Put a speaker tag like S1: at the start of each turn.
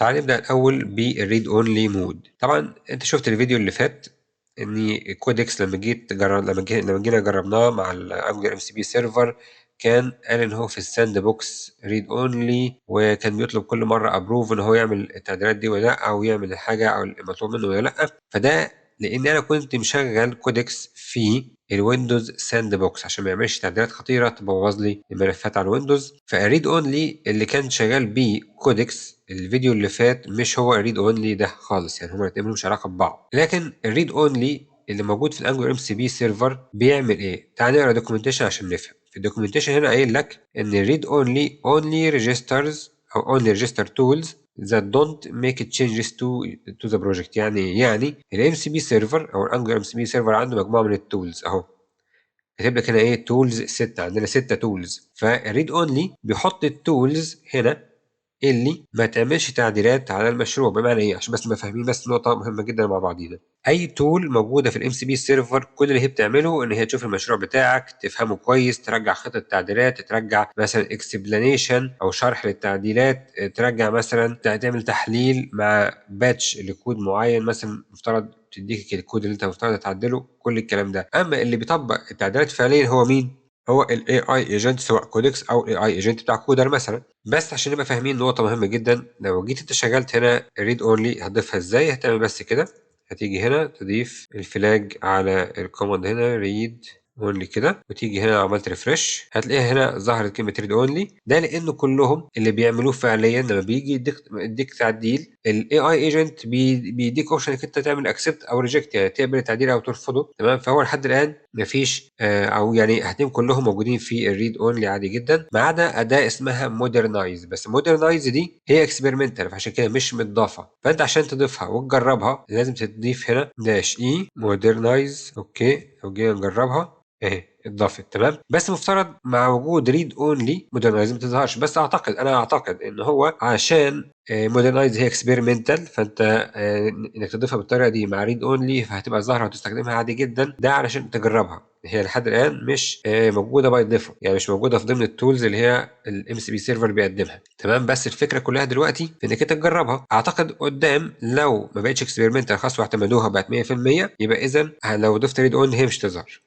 S1: تعال نبدأ الأول بالريد اونلي مود. طبعا انت شفت الفيديو اللي فات ان كودكس لما جينا جربناه مع الانجلر ام سي بي سيرفر، كان قال ان هو في الساند بوكس ريد اونلي، وكان بيطلب كل مره ابروف ان هو يعمل التعديلات دي ولا لا، او يعمل الحاجه او المطلوب منه ولا لا. فده لان انا كنت مشغل كودكس في الويندوز ساند بوكس عشان ما يعملش تعديلات خطيره تبوظ لي الملفات على الويندوز. فالريد اونلي اللي كان شغال بيه كودكس الفيديو اللي فات مش هو الريد اونلي ده خالص، يعني هما الاتنين ملهمش علاقه ببعض. لكن الريد اونلي اللي موجود في الانجلر ام سي بي سيرفر بيعمل ايه؟ تعال نقرا دوكيومنتيشن عشان نفهم. في الدوكيومنتيشن هنا قايل لك ان الريد اونلي registers او only register tools that don't make changes to the project. يعني الام سي بي سيرفر او الانجلر ام سي بي سيرفر عنده مجموعه من التولز اهو، كاتب لك هنا ايه؟ تولز 6، عندنا 6 تولز. فالريد اونلي بيحط التولز هنا اللي ما تعملش تعديلات على المشروع. بمعنى ايه؟ عشان بس نبقى فاهمين بس نقطه مهمه جدا مع بعضينا. اي تول موجوده في الام سي بي سيرفر كل اللي هي بتعمله ان هي تشوف المشروع بتاعك، تفهمه كويس، ترجع خطه تعديلات، ترجع مثلا اكسبلانيشن او شرح للتعديلات، ترجع مثلا تعمل تحليل مع باتش لكود معين مثلا مفترض تديك الكود اللي انت مفترض تعدله، كل الكلام ده. اما اللي بيطبق التعديلات فعليا هو مين؟ هو الاي اي ايجنت، سواء كودكس او الاي اي ايجنت بتاع كودر مثلا. بس عشان نبقى فاهمين نقطه مهمه جدا، لو جيت انت شغلت هنا ريد اونلي هتضيفها ازاي؟ هتعمل بس كده، هتيجي هنا تضيف الفلاج على الكوماند هنا ريد اونلي كده، وتيجي هنا عملت ريفرش هتلاقيها هنا ظهرت كلمه ريد اونلي. ده لانه كلهم اللي بيعملوه فعليا لما بيجي يديك تعديل الاي اي ايجنت بيديك اوبشن انك انت تعمل اكسبت او ريجكت، يعني تقبل التعديل او ترفضه. تمام؟ فهو لحد الان مفيش او يعني هتلاقيهم كلهم موجودين في الريد اونلي عادي جدا، ما عدا اداه اسمها مودرنايز. بس مودرنايز دي هي اكسبيرمنتال، فعشان كده مش متضافه. فانت عشان تضيفها وتجربها لازم تضيف هنا داش اي مودرنايز. اوكي، لو جينا نجربها اهي اتضافت. تمام؟ بس مفترض مع وجود ريد اونلي مودرنايز ما تظهرش. بس انا اعتقد ان هو عشان مودرنايز هي اكسبيرمنتال، فانت انك تضيفها بالطريقه دي مع ريد اونلي فهتبقى ظاهره وتستخدمها عادي جدا. ده علشان تجربها، هي لحد الان مش موجوده باي ديفولت، يعني مش موجوده في ضمن التولز اللي هي الام سي بي سيرفر بيقدمها. تمام؟ بس الفكره كلها دلوقتي في انك انت تجربها. اعتقد قدام لو ما بقتش اكسبيرمنتال خلاص واعتمدوها بقت 100%، يبقى اذا لو ضفت ريد اونلي هي مش تظهر.